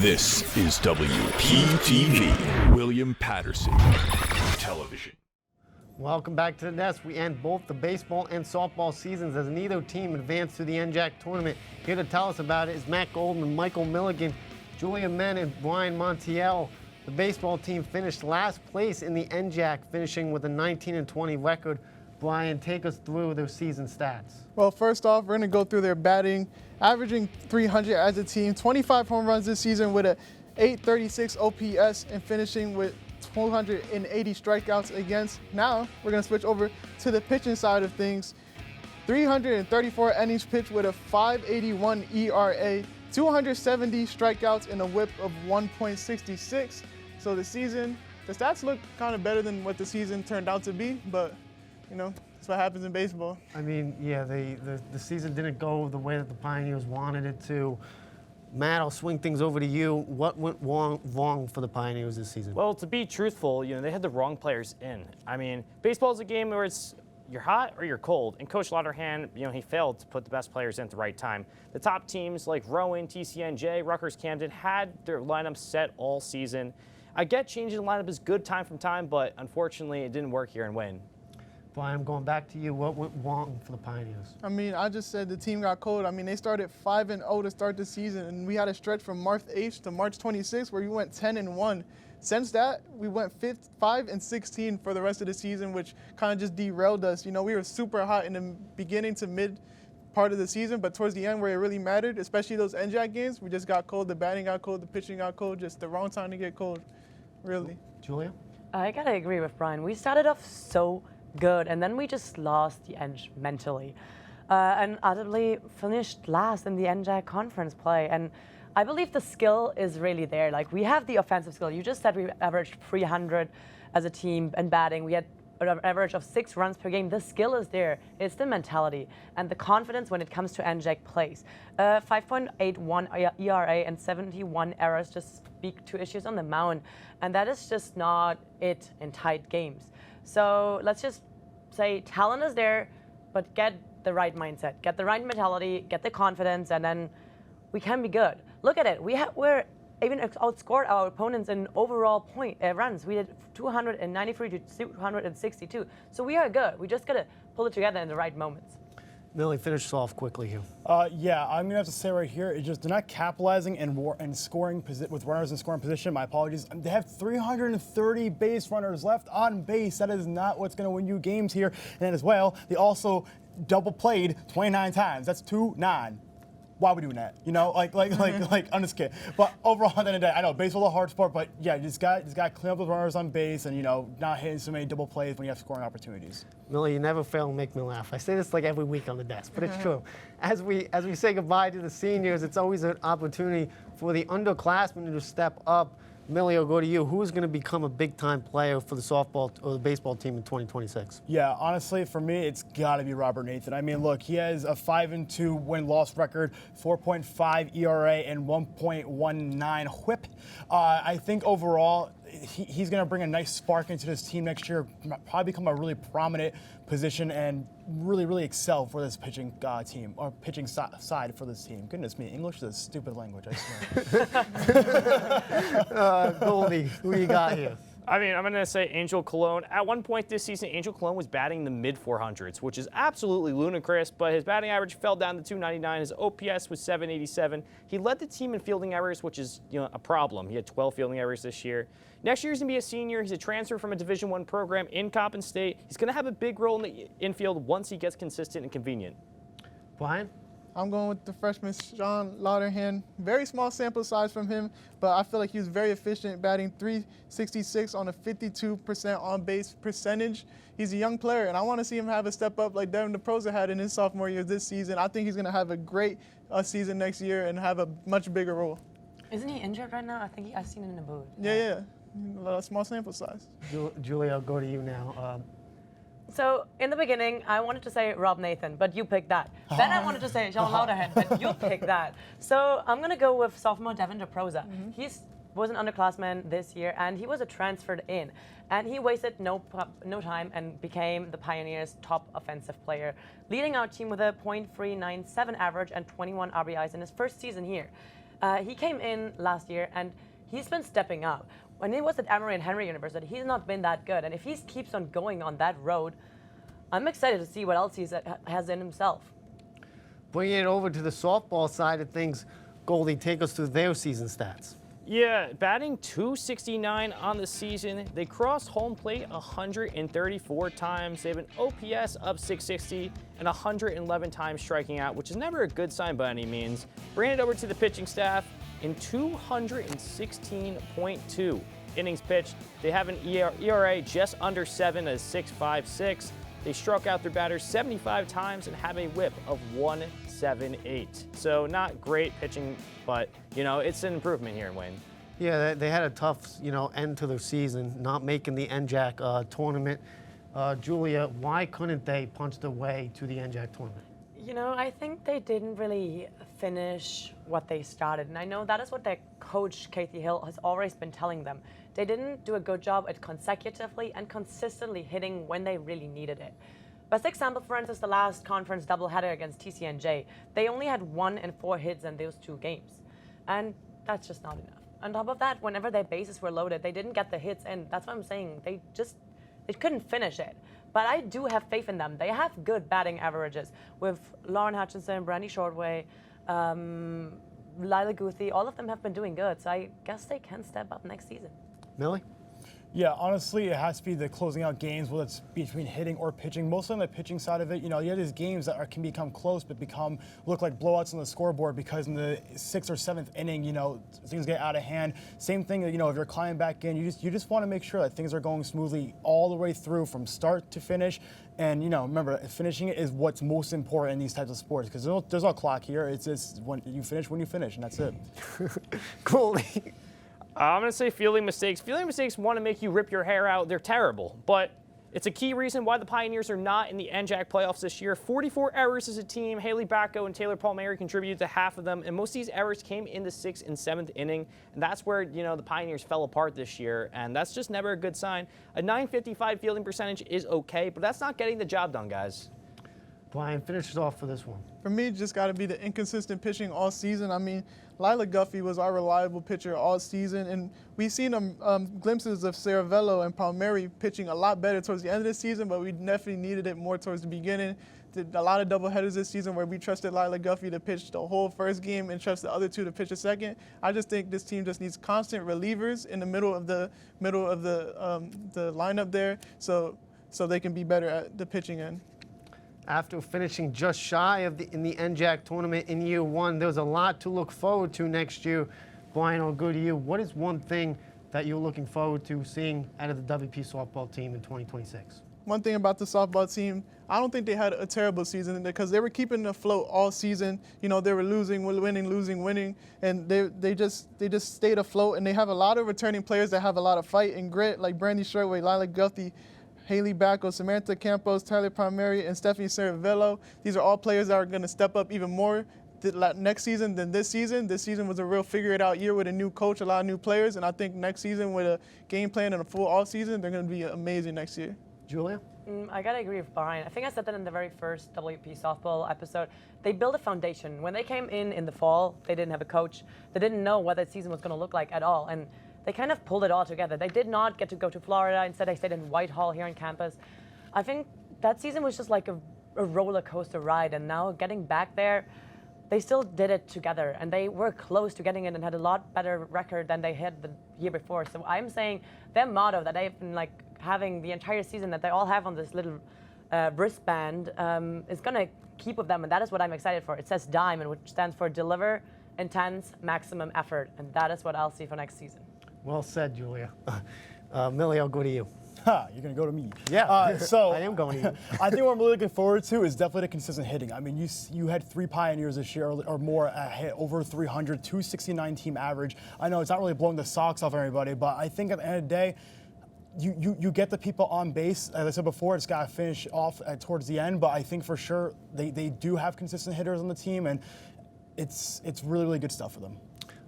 This is WPTV, William Patterson Television. Welcome back to the desk. We end both the baseball and softball seasons as neither team advanced to the NJAC tournament. Here to tell us about it is Matt Goldman, Michael Milligan, Julia Menn, and Brian Montiel. The baseball team finished last place in the NJAC, finishing with a 19-20 record. Brian, take us through their season stats. Well, first off, we're going to go through their batting, averaging 300 as a team, 25 home runs this season with a 836 OPS, and finishing with 280 strikeouts against. Now, we're going to switch over to the pitching side of things. 334 innings pitched with a 581 ERA, 270 strikeouts, and a whip of 1.66. So the stats look kind of better than what the season turned out to be, but you know, that's what happens in baseball. I mean, yeah, the season didn't go the way that the Pioneers wanted it to. Matt, I'll swing things over to you. What went wrong for the Pioneers this season? Well, to be truthful, they had the wrong players in. I mean, baseball is a game where it's you're hot or you're cold. And Coach Lauderhan, he failed to put the best players in at the right time. The top teams like Rowan, TCNJ, Rutgers, Camden had their lineup set all season. I get changing the lineup is good time from time, but unfortunately, it didn't work here in Wynn. Brian, I'm going back to you. What went wrong for the Pioneers? I mean, I just said the team got cold. I mean, they started 5-0 to start the season, and we had a stretch from March 8th to March 26th where we went 10-1. Since that, we went 5-16 for the rest of the season, which kind of just derailed us. We were super hot in the beginning to mid part of the season, but towards the end where it really mattered, especially those NJAC games, we just got cold. The batting got cold, the pitching got cold, just the wrong time to get cold, really. Julia? I got to agree with Brian. We started off so good, and then we just lost the edge mentally, and utterly finished last in the NJAC conference play. And I believe the skill is really there. Like, we have the offensive skill. You just said we averaged 300 as a team in batting. We had an average of 6 runs per game. The skill is there. It's the mentality and the confidence when it comes to NJAC plays. 5.81 ERA and 71 errors just speak to issues on the mound, and that is just not it in tight games. So let's just say talent is there, but get the right mindset, get the right mentality, get the confidence, and then we can be good. Look at it. We're even outscored our opponents in overall runs. We did 293 to 262. So we are good. We just got to pull it together in the right moments. Millie, finish off quickly here. Yeah, I'm gonna have to say right here, it's just they're not capitalizing and scoring with runners in scoring position. My apologies. They have 330 base runners left on base. That is not what's gonna win you games here. And then as well, they also double played 29 times. That's 2-9. Why are we doing that? I'm just kidding. But overall, at the end of the day, I know baseball's a hard sport, but yeah, you just got to clean up those runners on base and not hitting so many double plays when you have scoring opportunities. Millie, you never fail to make me laugh. I say this like every week on the desk, but it's true. As we say goodbye to the seniors, it's always an opportunity for the underclassmen to step up. Millie, I'll go to you. Who's going to become a big-time player for the softball or the baseball team in 2026? Yeah, honestly, for me, it's got to be Robert Nathan. I mean, look, he has a 5-2 win-loss record, 4.5 ERA, and 1.19 whip. I think overall, he's going to bring a nice spark into this team next year, probably become a really prominent position and really, really excel for this pitching team, or pitching side for this team. Goodness me, English is a stupid language, I swear. Goldie, who you got here? I mean, I'm going to say Angel Cologne. At one point this season, Angel Cologne was batting in the mid-400s, which is absolutely ludicrous, but his batting average fell down to 299. His OPS was 787. He led the team in fielding errors, which is a problem. He had 12 fielding errors this year. Next year, he's going to be a senior. He's a transfer from a Division I program in Coppin State. He's going to have a big role in the infield once he gets consistent and convenient. Brian? I'm going with the freshman Sean Lauderhan. Very small sample size from him, but I feel like he was very efficient, batting .366 on a 52% on-base percentage. He's a young player, and I want to see him have a step up like Devin DeProza had in his sophomore year this season. I think he's going to have a great season next year and have a much bigger role. Isn't he injured right now? I think I've seen him in the booth. Yeah. A small sample size. Julia, I'll go to you now. So in the beginning, I wanted to say Rob Nathan, but you picked that. Then I wanted to say Sean Lauderhan, but you picked that. So I'm going to go with sophomore Devin DeProza. He was an underclassman this year, and he was a transferred in. And he wasted no time and became the Pioneers' top offensive player, leading our team with a .397 average and 21 RBIs in his first season here. He came in last year, and he's been stepping up. When he was at Emory and Henry University, he's not been that good. And if he keeps on going on that road, I'm excited to see what else he has in himself. Bringing it over to the softball side of things, Goldie, take us through their season stats. Yeah, batting .269 on the season. They crossed home plate 134 times. They have an OPS of .660 and 111 times striking out, which is never a good sign by any means. Bring it over to the pitching staff. In 216.2 innings pitched, they have an ERA just under 7 at 6.56. They struck out their batters 75 times and have a whip of 178. So not great pitching, but it's an improvement here, Wayne. Yeah, they had a tough, end to their season, not making the NJAC tournament. Julia, why couldn't they punch their way to the NJAC tournament? I think they didn't really finish what they started. And I know that is what their coach, Kathy Hill, has always been telling them. They didn't do a good job at consecutively and consistently hitting when they really needed it. Best example, for instance, the last conference doubleheader against TCNJ. They only had 1 and 4 hits in those 2 games. And that's just not enough. On top of that, whenever their bases were loaded, they didn't get the hits in. That's what I'm saying. They couldn't finish it. But I do have faith in them. They have good batting averages with Lauren Hutchinson, Brandy Shortway, Lila Guthie. All of them have been doing good. So I guess they can step up next season. Millie? Yeah, honestly, it has to be the closing out games, whether it's between hitting or pitching. Mostly on the pitching side of it, you have these games that can become close, but look like blowouts on the scoreboard because in the 6th or 7th inning, things get out of hand. Same thing, if you're climbing back in, you just want to make sure that things are going smoothly all the way through from start to finish. And remember, finishing it is what's most important in these types of sports because there's no clock here. It's just when you finish, and that's it. Cool. I'm going to say fielding mistakes. Fielding mistakes want to make you rip your hair out. They're terrible. But it's a key reason why the Pioneers are not in the NJAC playoffs this year. 44 errors as a team. Haley Bacco and Taylor Palmieri contributed to half of them. And most of these errors came in the 6th and 7th inning. And that's where, the Pioneers fell apart this year. And that's just never a good sign. A .955 fielding percentage is okay, but that's not getting the job done, guys. Brian, finish it off for this one. For me, just got to be the inconsistent pitching all season. I mean, Lila Guffey was our reliable pitcher all season, and we've seen glimpses of Saravello and Palmieri pitching a lot better towards the end of the season, but we definitely needed it more towards the beginning. Did a lot of doubleheaders this season where we trusted Lila Guffey to pitch the whole first game and trust the other 2 to pitch a second. I just think this team just needs constant relievers in the middle of the lineup there, so they can be better at the pitching end. After finishing just shy of in the NJAC tournament in year 1, there's a lot to look forward to next year. Brian, I'll go to you. What is one thing that you're looking forward to seeing out of the WP softball team in 2026? One thing about the softball team, I don't think they had a terrible season because they were keeping afloat all season. They were losing, winning, losing, winning, and they just stayed afloat. And they have a lot of returning players that have a lot of fight and grit, like Brandy Shortway, Lila Guthie, Haley Bacco, Samantha Campos, Tyler Palmieri, and Stephanie Saravello. These are all players that are going to step up even more next season than this season. This season was a real figure-it-out year with a new coach, a lot of new players, and I think next season with a game plan and a full off-season, they're going to be amazing next year. Julia? I got to agree with Brian. I think I said that in the very first WP softball episode. They built a foundation. When they came in the fall, they didn't have a coach. They didn't know what that season was going to look like at all. And they kind of pulled it all together. They did not get to go to Florida. Instead, they stayed in Whitehall here on campus. I think that season was just like a roller coaster ride. And now getting back there, they still did it together. And they were close to getting it and had a lot better record than they had the year before. So I'm saying their motto that they've been having the entire season that they all have on this little wristband is going to keep with them. And that is what I'm excited for. It says DIME, which stands for Deliver, Intense, Maximum Effort. And that is what I'll see for next season. Well said, Julia. Millie, I'll go to you. You're going to go to me. Yeah, so I am going to you. I think what I'm really looking forward to is definitely the consistent hitting. I mean, you had 3 Pioneers this year or more hit over 300, 269 team average. I know it's not really blowing the socks off everybody, but I think at the end of the day, you get the people on base. As I said before, it's got to finish off towards the end, but I think for sure they do have consistent hitters on the team, and it's really, really good stuff for them.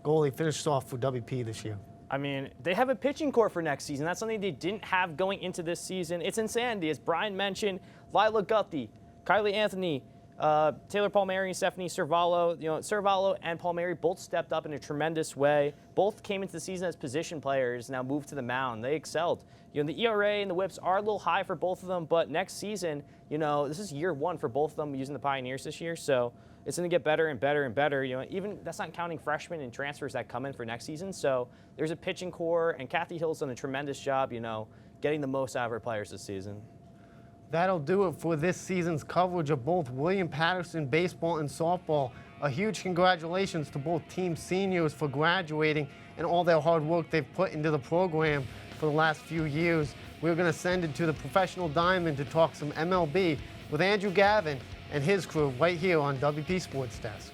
Goalie finished off for WP this year. I mean, they have a pitching core for next season. That's something they didn't have going into this season. It's insanity. As Brian mentioned, Lila Guthie, Kylie Anthony, Taylor Palmieri and Stephanie Cervallo, Cervallo and Palmieri both stepped up in a tremendous way. Both came into the season as position players, now moved to the mound. They excelled. The ERA and the WHIPs are a little high for both of them, but next season, this is year one for both of them using the Pioneers this year, so it's going to get better and better and better. Even that's not counting freshmen and transfers that come in for next season. So there's a pitching core, and Kathy Hill's done a tremendous job, getting the most out of her players this season. That'll do it for this season's coverage of both William Patterson baseball and softball. A huge congratulations to both team seniors for graduating and all their hard work they've put into the program for the last few years. We're going to send it to the Professional Diamond to talk some MLB with Andrew Gavin and his crew right here on WP Sports Desk.